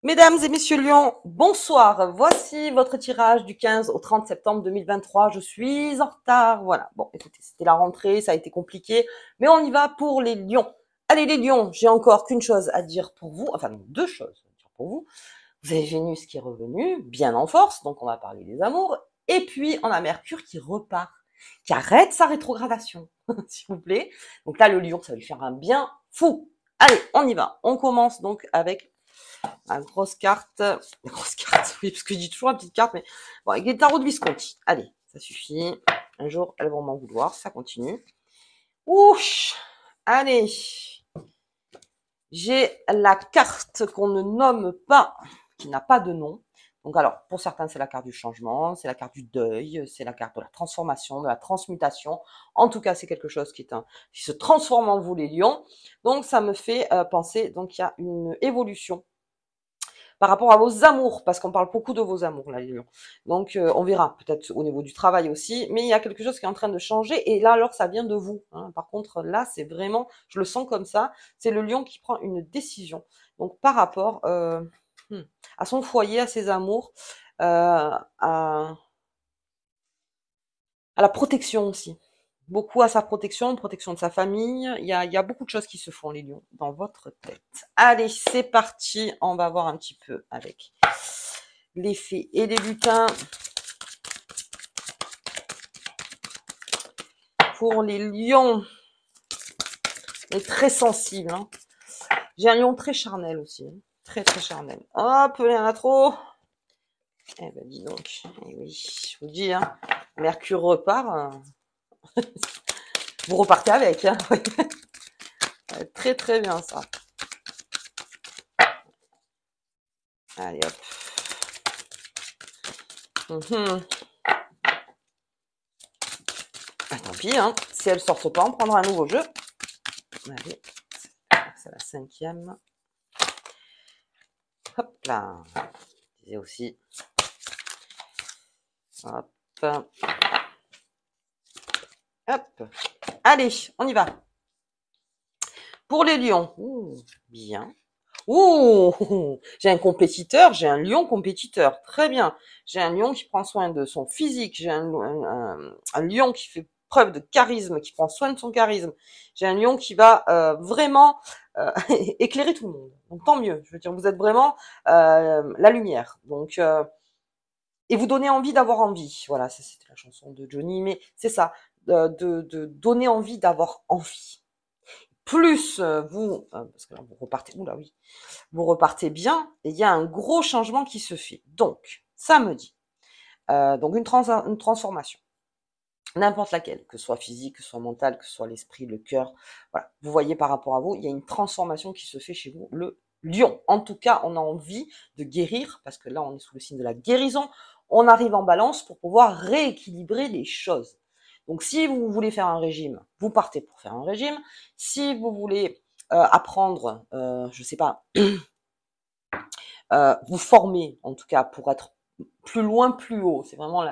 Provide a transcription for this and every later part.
Mesdames et messieurs Lions, bonsoir. Voici votre tirage du 15 au 30 septembre 2023. Je suis en retard. Voilà. Bon, écoutez, c'était la rentrée, ça a été compliqué, mais on y va pour les Lions. Allez les Lions, j'ai encore qu'une chose à dire pour vous, enfin deux choses à dire pour vous. Vous avez Vénus qui est revenue, bien en force, donc on va parler des amours. Et puis on a Mercure qui repart, qui arrête sa rétrogradation, s'il vous plaît. Donc là, le Lion, ça va lui faire un bien fou. Allez, on y va. On commence donc avec la grosse carte. La grosse carte, oui, parce que je dis toujours la petite carte, mais bon, avec les tarots de Visconti. Allez, ça suffit. Un jour, elles vont m'en vouloir, ça continue. Ouch. Allez. J'ai la carte qu'on ne nomme pas, qui n'a pas de nom. Donc alors, pour certains, c'est la carte du changement, c'est la carte du deuil, c'est la carte de la transformation, de la transmutation. En tout cas, c'est quelque chose qui se transforme en vous, les lions. Donc, ça me fait penser, donc il y a une évolution par rapport à vos amours, parce qu'on parle beaucoup de vos amours, là, les lions. Donc, on verra, peut-être au niveau du travail aussi, mais il y a quelque chose qui est en train de changer, et là, alors, ça vient de vous. Hein. Par contre, là, c'est vraiment, je le sens comme ça, c'est le lion qui prend une décision. Donc, par rapport à son foyer, à ses amours, à la protection aussi. Beaucoup à sa protection, protection de sa famille. Il y a beaucoup de choses qui se font, les lions, dans votre tête. Allez, c'est parti. On va voir un petit peu avec les fées et les lutins. Pour les lions, est très sensible. Hein. J'ai un lion très charnel aussi. Hein. Très, très charnel. Hop, il y en a trop. Eh ben, dis donc. Eh oui, je vous dis, hein, Mercure repart. Vous repartez avec. Hein. Très, très bien, ça. Allez, hop. Tant pis, hein. Si elle sort pas, on prendra un nouveau jeu. Allez, c'est la 5e. Hop là. Je disais aussi. Hop. Hop. Allez, on y va. Pour les lions. Ouh, bien. Ouh, j'ai un compétiteur, j'ai un lion compétiteur. Très bien. J'ai un lion qui prend soin de son physique. J'ai un lion qui fait preuve de charisme, qui prend soin de son charisme. J'ai un lion qui va vraiment éclairer tout le monde. Donc tant mieux. Je veux dire, vous êtes vraiment la lumière. Donc et vous donner envie d'avoir envie. Voilà, ça c'était la chanson de Johnny, mais c'est ça, de donner envie d'avoir envie. Plus vous, parce que là vous repartez, oula oui, vous repartez bien, et il y a un gros changement qui se fait. Donc, ça me dit, donc une transformation, n'importe laquelle, que ce soit physique, que ce soit mentale, que ce soit l'esprit, le cœur, voilà. Vous voyez par rapport à vous, il y a une transformation qui se fait chez vous, le lion. En tout cas, on a envie de guérir, parce que là, on est sous le signe de la guérison. On arrive en balance pour pouvoir rééquilibrer les choses. Donc, si vous voulez faire un régime, vous partez pour faire un régime. Si vous voulez apprendre, je sais pas, vous former, en tout cas, pour être plus loin, plus haut. C'est vraiment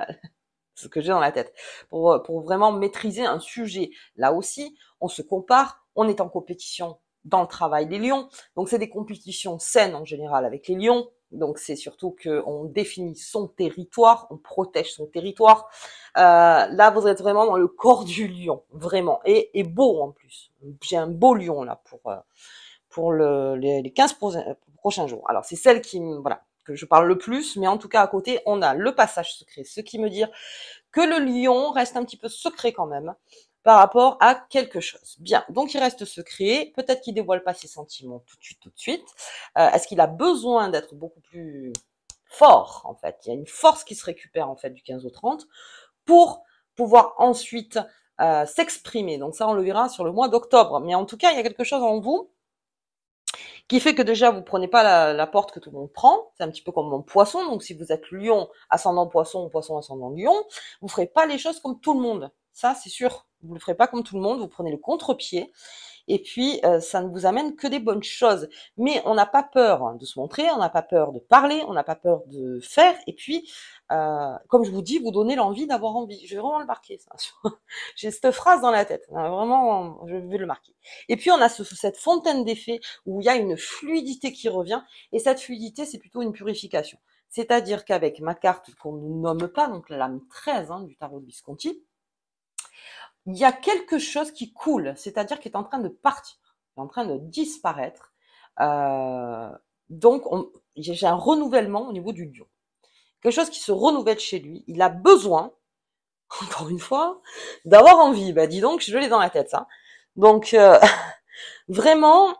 ce que j'ai dans la tête. Pour vraiment maîtriser un sujet. Là aussi, on se compare, on est en compétition dans le travail des lions. Donc, c'est des compétitions saines en général avec les lions. Donc, c'est surtout qu'on définit son territoire, on protège son territoire. Là, vous êtes vraiment dans le corps du lion, vraiment. Et beau en plus. J'ai un beau lion là pour les 15 prochains jours. Alors, c'est celle qui, voilà, que je parle le plus, mais en tout cas, à côté, on a le passage secret, ce qui me dit que le lion reste un petit peu secret quand même par rapport à quelque chose. Bien, donc il reste secret, peut-être qu'il dévoile pas ses sentiments tout de suite. Est-ce qu'il a besoin d'être beaucoup plus fort, en fait? Il y a une force qui se récupère, en fait, du 15 au 30 pour pouvoir ensuite s'exprimer. Donc ça, on le verra sur le mois d'octobre. Mais en tout cas, il y a quelque chose en vous qui fait que déjà vous prenez pas la porte que tout le monde prend. C'est un petit peu comme mon poisson. Donc si vous êtes lion ascendant poisson ou poisson ascendant lion, vous ferez pas les choses comme tout le monde. Ça c'est sûr. Vous le ferez pas comme tout le monde. Vous prenez le contre-pied et puis ça ne vous amène que des bonnes choses. Mais on n'a pas peur de se montrer, on n'a pas peur de parler, on n'a pas peur de faire, et puis comme je vous dis, vous donnez l'envie d'avoir envie. Je vais vraiment le marquer, ça. J'ai cette phrase dans la tête, vraiment, je vais le marquer. Et puis on a cette fontaine d'effets où il y a une fluidité qui revient, et cette fluidité, c'est plutôt une purification. C'est-à-dire qu'avec ma carte qu'on ne nomme pas, donc la lame 13 du tarot de Visconti, il y a quelque chose qui coule, c'est-à-dire qui est en train de partir, qui est en train de disparaître. Donc, j'ai un renouvellement au niveau du lion. Quelque chose qui se renouvelle chez lui. Il a besoin, encore une fois, d'avoir envie. Bah, dis donc, je l'ai dans la tête, ça. Donc, vraiment,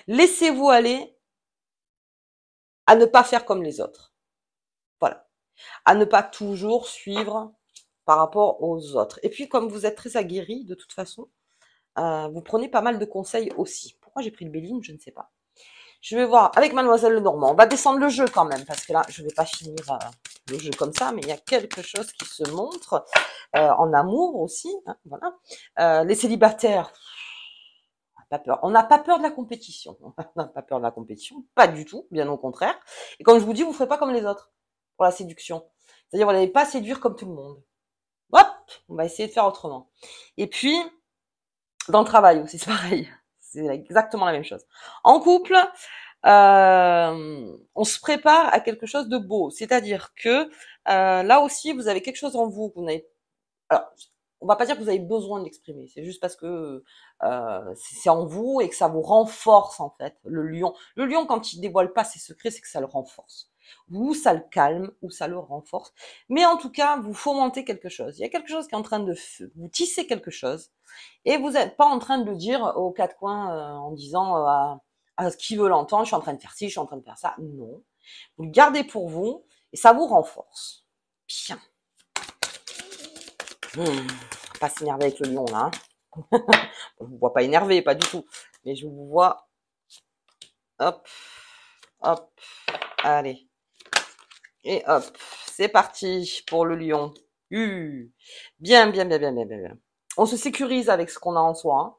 laissez-vous aller à ne pas faire comme les autres. Voilà. À ne pas toujours suivre par rapport aux autres. Et puis, comme vous êtes très aguerri, de toute façon, vous prenez pas mal de conseils aussi. Pourquoi j'ai pris le Béline, je ne sais pas. Je vais voir avec Mademoiselle Lenormand. On va descendre le jeu quand même, parce que là, je ne vais pas finir le jeu comme ça, mais il y a quelque chose qui se montre en amour aussi. Hein, voilà. Les célibataires, on n'a pas peur. On n'a pas peur de la compétition. On n'a pas peur de la compétition, pas du tout, bien au contraire. Et comme je vous dis, vous ne ferez pas comme les autres pour la séduction. C'est-à-dire, vous n'allez pas séduire comme tout le monde. Hop, on va essayer de faire autrement. Et puis, dans le travail aussi, c'est pareil. C'est exactement la même chose. En couple, on se prépare à quelque chose de beau. C'est-à-dire que là aussi, vous avez quelque chose en vous. Vous n'avez... Alors, on va pas dire que vous avez besoin de l'exprimer. C'est juste parce que c'est en vous et que ça vous renforce en fait. Le lion. Le lion, quand il dévoile pas ses secrets, c'est que ça le renforce. Ou ça le calme, ou ça le renforce. Mais en tout cas, vous fomentez quelque chose. Il y a quelque chose qui est en train de... Vous tissez quelque chose. Et vous n'êtes pas en train de le dire aux quatre coins en disant à ce qui veut l'entendre, je suis en train de faire ci, je suis en train de faire ça. Non. Vous le gardez pour vous et ça vous renforce. Bien. Pas s'énerver avec le lion là. Hein. Je vous vois pas énervé, pas du tout. Mais je vous vois. Hop. Hop. Allez. Et hop. C'est parti pour le lion. Bien, bien, bien, bien, bien, bien, bien. On se sécurise avec ce qu'on a en soi. Hein.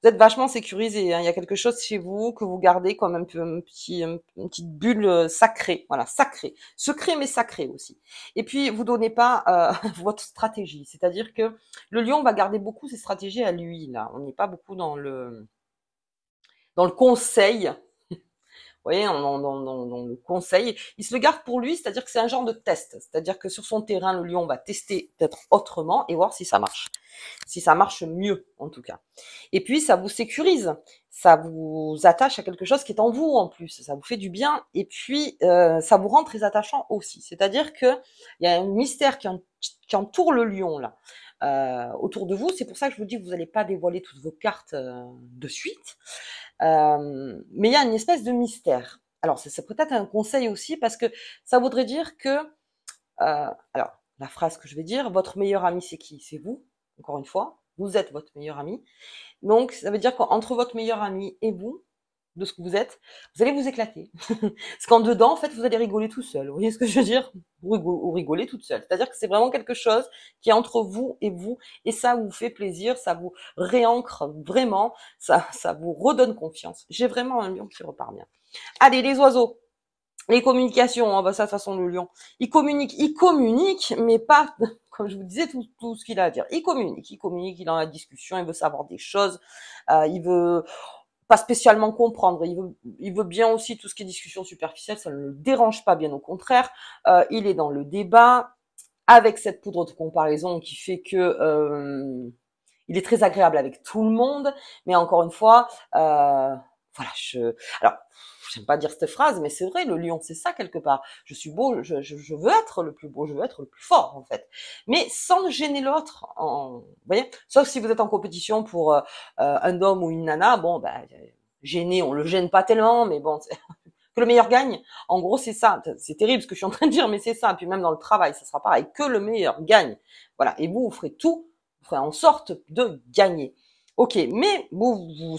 Vous êtes vachement sécurisé. Hein. Il y a quelque chose chez vous que vous gardez comme une petite bulle sacrée. Voilà, sacrée. Secret mais sacré aussi. Et puis, vous donnez pas votre stratégie. C'est-à-dire que le lion va garder beaucoup ses stratégies à lui. Là, on n'est pas beaucoup dans le conseil. Vous voyez, dans le conseil, il se le garde pour lui, c'est-à-dire que c'est un genre de test. C'est-à-dire que sur son terrain, le lion va tester peut-être autrement et voir si ça marche. Si ça marche mieux, en tout cas. Et puis, ça vous sécurise. Ça vous attache à quelque chose qui est en vous, en plus. Ça vous fait du bien. Et puis, ça vous rend très attachant aussi. C'est-à-dire que il y a un mystère qui entoure le lion, là. Autour de vous. C'est pour ça que je vous dis que vous n'allez pas dévoiler toutes vos cartes de suite. Mais il y a une espèce de mystère. Alors, c'est peut-être un conseil aussi parce que ça voudrait dire que, alors, la phrase que je vais dire, votre meilleur ami, c'est qui? C'est vous, encore une fois. Vous êtes votre meilleur ami. Donc, ça veut dire qu'entre votre meilleur ami et vous, de ce que vous êtes, vous allez vous éclater. Parce qu'en dedans, en fait, vous allez rigoler tout seul. Vous voyez ce que je veux dire? Vous rigolez toute seule. C'est-à-dire que c'est vraiment quelque chose qui est entre vous, et ça vous fait plaisir, ça vous réancre vraiment, ça vous redonne confiance. J'ai vraiment un lion qui repart bien. Allez, les oiseaux. Les communications, hein, bah ça, de toute façon, le lion, il communique, mais pas, comme je vous disais, tout ce qu'il a à dire. Il communique, il est dans la discussion, il veut savoir des choses, il veut pas spécialement comprendre. Il veut bien aussi tout ce qui est discussion superficielle, ça ne le dérange pas, bien au contraire. Il est dans le débat avec cette poudre de comparaison qui fait que il est très agréable avec tout le monde. Mais encore une fois, voilà, alors, j'aime pas dire cette phrase, mais c'est vrai, le lion, c'est ça quelque part. Je suis beau, je veux être le plus beau, je veux être le plus fort, en fait. Mais sans gêner l'autre, vous voyez. Sauf si vous êtes en compétition pour un homme ou une nana, bon, bah, gêner, on le gêne pas tellement, mais bon, que le meilleur gagne. En gros, c'est ça. C'est terrible ce que je suis en train de dire, mais c'est ça. Puis même dans le travail, ça sera pareil. Que le meilleur gagne. Voilà. Et vous ferez tout, vous ferez en sorte de gagner. Ok, mais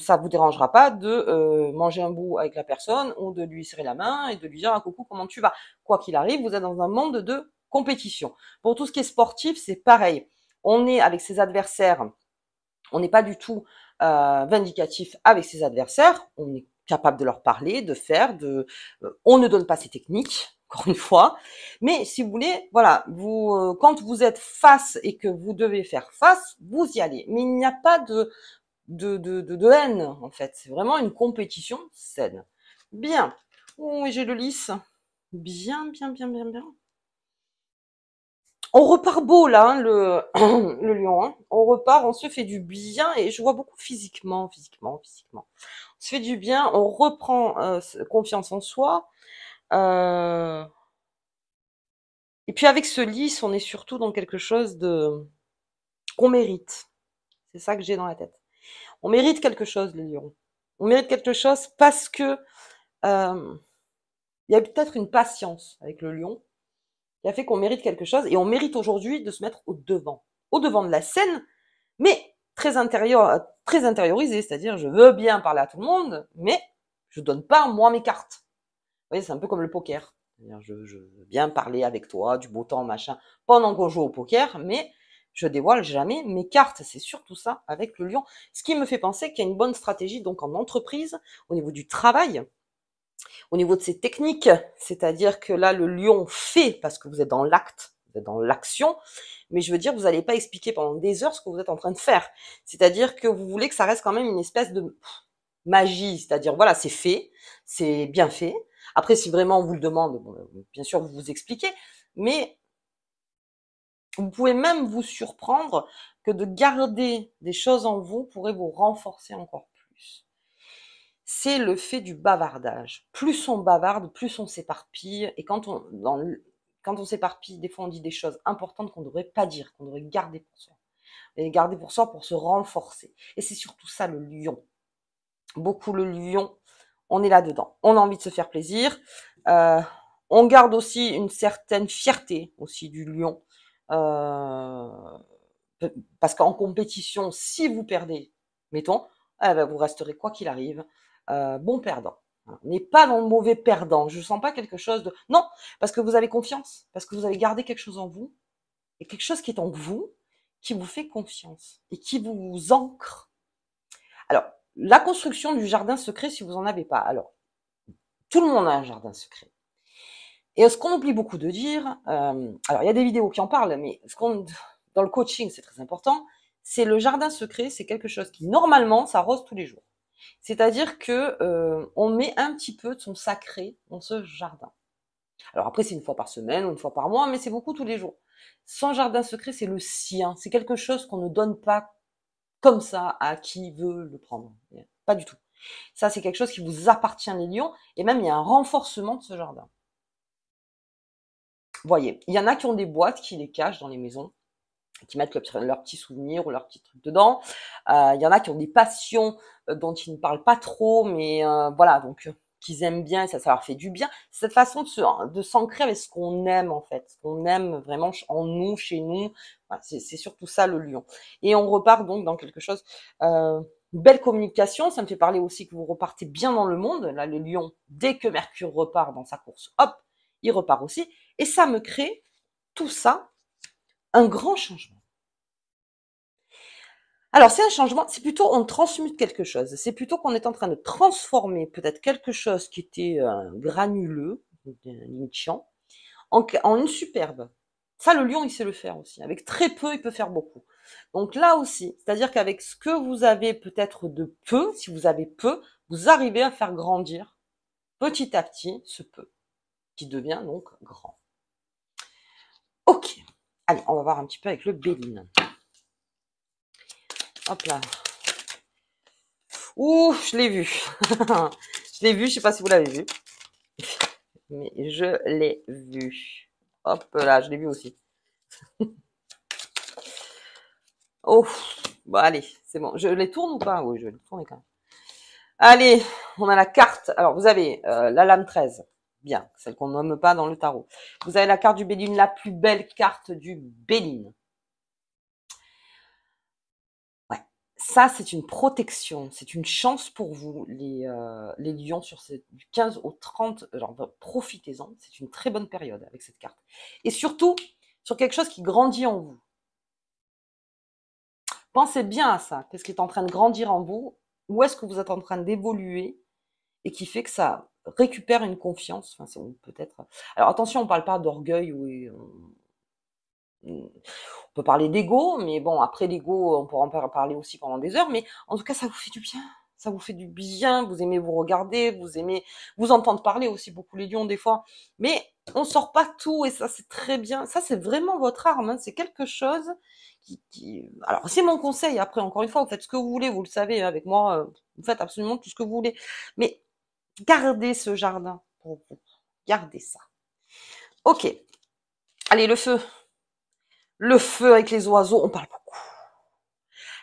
ça vous dérangera pas de manger un bout avec la personne ou de lui serrer la main et de lui dire ah, coucou, comment tu vas. Quoi qu'il arrive, vous êtes dans un monde de compétition. Pour tout ce qui est sportif, c'est pareil. On est avec ses adversaires On n'est pas du tout vindicatif avec ses adversaires. On est capable de leur parler, de faire, on ne donne pas ses techniques, encore une fois. Mais si vous voulez, voilà, quand vous êtes face et que vous devez faire face, vous y allez. Mais il n'y a pas de haine, en fait. C'est vraiment une compétition saine. Bien. Oh, et j'ai le lys. Bien, bien, bien, bien, bien. On repart beau là, hein, le lion. Hein. On repart, on se fait du bien et je vois beaucoup physiquement. On se fait du bien, on reprend confiance en soi. Et puis avec ce lys, on est surtout dans quelque chose de qu'on mérite. C'est ça que j'ai dans la tête. On mérite quelque chose, le lion. On mérite quelque chose parce que il y a peut-être une patience avec le lion qui a fait qu'on mérite quelque chose et on mérite aujourd'hui de se mettre au devant de la scène, mais très intériorisé, c'est-à-dire je veux bien parler à tout le monde, mais je donne pas moi mes cartes. Vous voyez, c'est un peu comme le poker. C'est-à-dire je veux bien parler avec toi, du beau temps, machin, pendant qu'on joue au poker, mais je dévoile jamais mes cartes. C'est surtout ça avec le lion. Ce qui me fait penser qu'il y a une bonne stratégie donc en entreprise, au niveau du travail, au niveau de ses techniques, c'est-à-dire que là, le lion fait parce que vous êtes dans l'acte, vous êtes dans l'action, mais je veux dire, vous n'allez pas expliquer pendant des heures ce que vous êtes en train de faire. C'est-à-dire que vous voulez que ça reste quand même une espèce de magie, c'est-à-dire, voilà, c'est fait, c'est bien fait. Après, si vraiment on vous le demande, bon, bien sûr, vous vous expliquez, mais vous pouvez même vous surprendre que de garder des choses en vous pourrait vous renforcer encore plus. C'est le fait du bavardage. Plus on bavarde, plus on s'éparpille. Et quand on s'éparpille, des fois on dit des choses importantes qu'on ne devrait pas dire, qu'on devrait garder pour soi. Et garder pour soi pour se renforcer. Et c'est surtout ça le lion. Beaucoup le lion, on est là-dedans. On a envie de se faire plaisir. On garde aussi une certaine fierté aussi du lion. Parce qu'en compétition, si vous perdez, mettons, eh ben, vous resterez quoi qu'il arrive bon perdant. On n'est pas dans le mauvais perdant. Je ne sens pas quelque chose de... Non, parce que vous avez confiance, parce que vous avez gardé quelque chose en vous, et quelque chose qui est en vous, qui vous fait confiance, et qui vous ancre. Alors, la construction du jardin secret, si vous n'en avez pas. Alors, tout le monde a un jardin secret. Et ce qu'on oublie beaucoup de dire, alors il y a des vidéos qui en parlent, mais dans le coaching, c'est très important, c'est le jardin secret, c'est quelque chose qui, normalement, s'arrose tous les jours. C'est-à-dire que on met un petit peu de son sacré dans ce jardin. Alors après, c'est une fois par semaine ou une fois par mois, mais c'est beaucoup tous les jours. Son jardin secret, c'est le sien. C'est quelque chose qu'on ne donne pas comme ça à qui veut le prendre. Pas du tout. Ça, c'est quelque chose qui vous appartient, les lions, et même il y a un renforcement de ce jardin. Voyez, il y en a qui ont des boîtes qui les cachent dans les maisons, qui mettent leurs petits souvenirs ou leurs petits trucs dedans. Il y en a qui ont des passions dont ils ne parlent pas trop, mais voilà, donc qu'ils aiment bien, et ça leur fait du bien. C'est cette façon de s'ancrer avec ce qu'on aime en fait, ce qu'on aime vraiment en nous, chez nous. Voilà, c'est surtout ça le lion. Et on repart donc dans quelque chose. Belle communication, ça me fait parler aussi que vous repartez bien dans le monde. Là, le lion, dès que Mercure repart dans sa course, hop, il repart aussi. Et ça me crée tout ça, un grand changement. Alors, c'est un changement, c'est plutôt on transmute quelque chose. C'est plutôt qu'on est en train de transformer peut-être quelque chose qui était granuleux, limite chiant, en une superbe. Ça, le lion, il sait le faire aussi. Avec très peu, il peut faire beaucoup. Donc là aussi, c'est-à-dire qu'avec ce que vous avez peut-être de peu, si vous avez peu, vous arrivez à faire grandir petit à petit ce peu, qui devient donc grand. Ok, allez, on va voir un petit peu avec le Béline. Hop là. Ouh, je l'ai vu. Je l'ai vu, je sais pas si vous l'avez vu. Mais je l'ai vu. Hop là, je l'ai vu aussi. Oh, bon allez, c'est bon. Je les tourne ou pas? Oui, je vais les tourner quand même. Allez, on a la carte. Alors, vous avez la lame 13. Bien, celle qu'on nomme pas dans le tarot. Vous avez la carte du Béline, la plus belle carte du Béline. Ouais, ça, c'est une protection. C'est une chance pour vous, les lions, du 15 au 30. Genre, profitez-en. C'est une très bonne période avec cette carte. Et surtout, sur quelque chose qui grandit en vous. Pensez bien à ça. Qu'est-ce qui est en train de grandir en vous? Où est-ce que vous êtes en train d'évoluer et qui fait que ça récupère une confiance? Enfin, peut-être. Alors attention, on parle pas d'orgueil ou on peut parler d'ego, mais bon, après l'ego, on pourra en parler aussi pendant des heures, mais en tout cas, ça vous fait du bien. Ça vous fait du bien, vous aimez vous regarder, vous aimez vous entendre parler aussi, beaucoup les lions des fois. Mais on sort pas tout et ça, c'est très bien. Ça, c'est vraiment votre arme, hein. C'est quelque chose Alors, c'est mon conseil. Après, encore une fois, vous faites ce que vous voulez, vous le savez, avec moi, vous faites absolument tout ce que vous voulez. Mais gardez ce jardin pour vous. Gardez ça. Ok. Allez, le feu. Le feu avec les oiseaux, on parle beaucoup.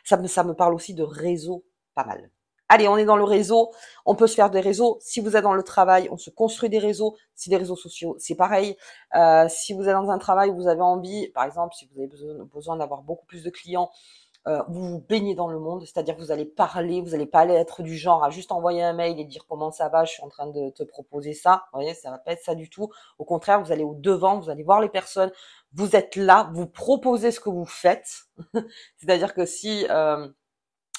Ça me parle aussi de réseau, pas mal. Allez, on est dans le réseau, on peut se faire des réseaux. Si vous êtes dans le travail, on se construit des réseaux. Si les réseaux sociaux, c'est pareil. Si vous êtes dans un travail où vous avez envie, par exemple, si vous avez besoin d'avoir beaucoup plus de clients, vous vous baignez dans le monde, c'est-à-dire que vous allez parler, vous n'allez pas aller être du genre à juste envoyer un mail et dire comment ça va, je suis en train de te proposer ça. Vous voyez, ça va pas être ça du tout. Au contraire, vous allez au devant, vous allez voir les personnes, vous êtes là, vous proposez ce que vous faites. C'est-à-dire que si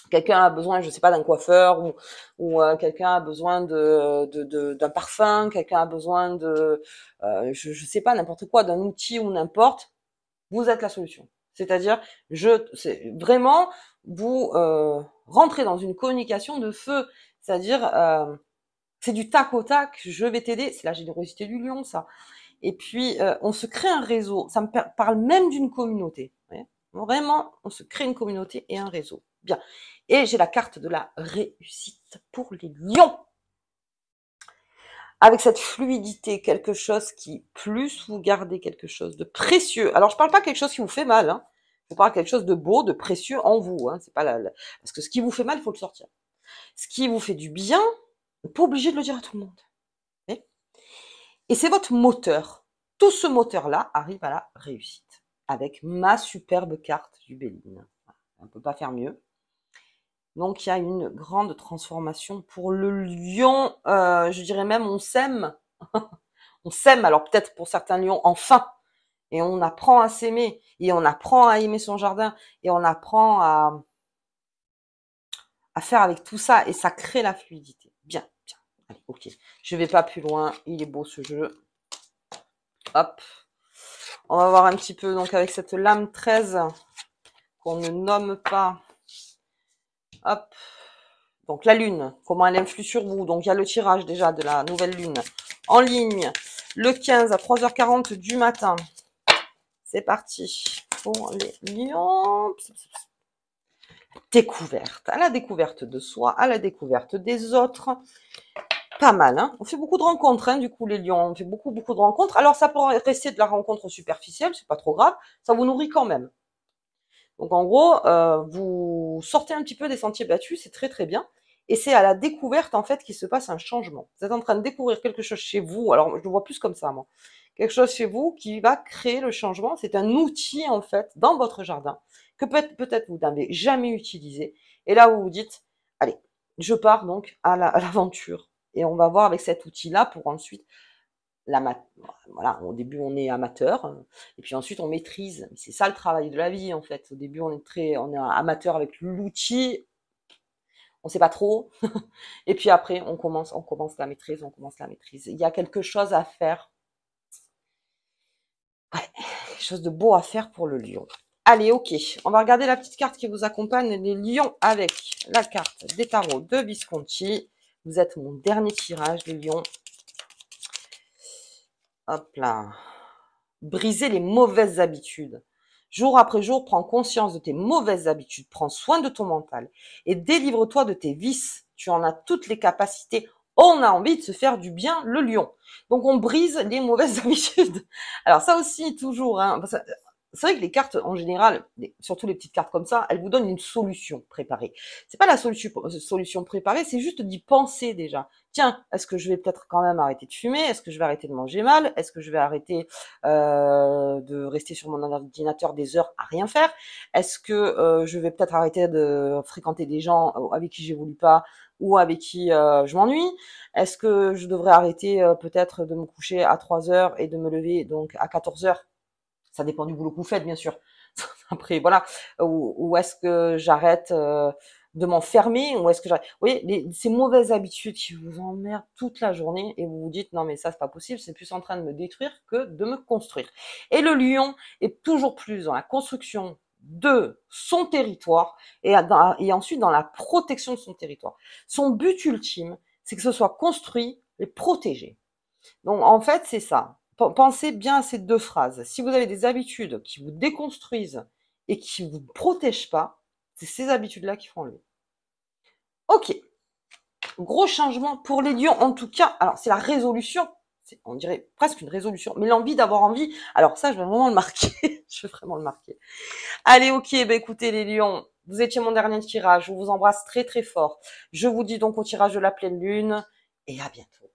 quelqu'un a besoin, je sais pas, d'un coiffeur ou quelqu'un a besoin d'un parfum, quelqu'un a besoin de, je sais pas, n'importe quoi, d'un outil ou n'importe, vous êtes la solution. C'est-à-dire, c'est vraiment, vous rentrez dans une communication de feu. C'est-à-dire, c'est du tac au tac, je vais t'aider. C'est la générosité du lion, ça. Et puis, on se crée un réseau. Ça me parle même d'une communauté. Vraiment, on se crée une communauté et un réseau. Bien. Et j'ai la carte de la réussite pour les lions. Avec cette fluidité, quelque chose qui, plus vous gardez quelque chose de précieux. Alors, je parle pas quelque chose qui vous fait mal, hein. Je parle quelque chose de beau, de précieux en vous, hein. C'est pas parce que ce qui vous fait mal, il faut le sortir. Ce qui vous fait du bien, vous n'êtes pas obligé de le dire à tout le monde. Et c'est votre moteur. Tout ce moteur-là arrive à la réussite. Avec ma superbe carte du Béline. On ne peut pas faire mieux. Donc, il y a une grande transformation pour le lion. Je dirais même, on s'aime. On s'aime, alors peut-être pour certains lions, enfin. Et on apprend à s'aimer. Et on apprend à aimer son jardin. Et on apprend à faire avec tout ça. Et ça crée la fluidité. Bien, bien. Allez, ok. Je vais pas plus loin. Il est beau ce jeu. Hop. On va voir un petit peu, donc, avec cette lame 13, qu'on ne nomme pas. Hop. Donc, la lune, comment elle influe sur vous. Donc, il y a le tirage déjà de la nouvelle lune en ligne. Le 15 à 3h40 du matin. C'est parti pour les lions. Découverte. À la découverte de soi, à la découverte des autres. Pas mal, hein. On fait beaucoup de rencontres, hein, du coup, les lions. On fait beaucoup de rencontres. Alors, ça pourrait rester de la rencontre superficielle, c'est pas trop grave. Ça vous nourrit quand même. Donc, en gros, vous sortez un petit peu des sentiers battus, c'est très, très bien. Et c'est à la découverte, en fait, qu'il se passe un changement. Vous êtes en train de découvrir quelque chose chez vous. Alors, je le vois plus comme ça, moi. Quelque chose chez vous qui va créer le changement. C'est un outil, en fait, dans votre jardin, que peut-être vous n'avez jamais utilisé. Et là, vous vous dites, allez, je pars donc à l'aventure. Et on va voir avec cet outil-là pour ensuite voilà, au début on est amateur, et puis ensuite on maîtrise. C'est ça le travail de la vie en fait. Au début on est amateur avec l'outil, on sait pas trop, et puis après on commence la maîtrise, Il y a quelque chose à faire, ouais, quelque chose de beau à faire pour le lion. Allez, ok, on va regarder la petite carte qui vous accompagne, les lions, avec la carte des tarots de Visconti. Vous êtes mon dernier tirage, les lions. Hop là. Briser les mauvaises habitudes. Jour après jour, prends conscience de tes mauvaises habitudes, prends soin de ton mental et délivre-toi de tes vices. Tu en as toutes les capacités. On a envie de se faire du bien, le lion. Donc on brise les mauvaises habitudes. Alors ça aussi, toujours, hein, c'est vrai que les cartes, en général, surtout les petites cartes comme ça, elles vous donnent une solution préparée. C'est pas la solution préparée, c'est juste d'y penser déjà. Tiens, est-ce que je vais peut-être quand même arrêter de fumer? Est-ce que je vais arrêter de manger mal? Est-ce que je vais arrêter de rester sur mon ordinateur des heures à rien faire? Est-ce que je vais peut-être arrêter de fréquenter des gens avec qui j'évolue pas ou avec qui je m'ennuie? Est-ce que je devrais arrêter peut-être de me coucher à 3 heures et de me lever donc à 14 heures? Ça dépend du boulot que vous faites, bien sûr. Après, voilà. Ou est-ce que j'arrête de m'enfermer, ou est-ce que j'arrête. Vous voyez, ces mauvaises habitudes qui vous emmerdent toute la journée et vous vous dites non mais ça c'est pas possible, c'est plus en train de me détruire que de me construire. Et le lion est toujours plus dans la construction de son territoire et ensuite dans la protection de son territoire. Son but ultime, c'est que ce soit construit et protégé. Donc en fait, c'est ça. Pensez bien à ces deux phrases. Si vous avez des habitudes qui vous déconstruisent et qui ne vous protègent pas, c'est ces habitudes-là qui font enlever. Ok, gros changement pour les lions en tout cas. Alors c'est la résolution, on dirait presque une résolution, mais l'envie d'avoir envie, alors ça je vais vraiment le marquer, je vais vraiment le marquer. Allez, ok, bah écoutez les lions, vous étiez mon dernier tirage, je vous embrasse très très fort. Je vous dis donc au tirage de la pleine lune et à bientôt.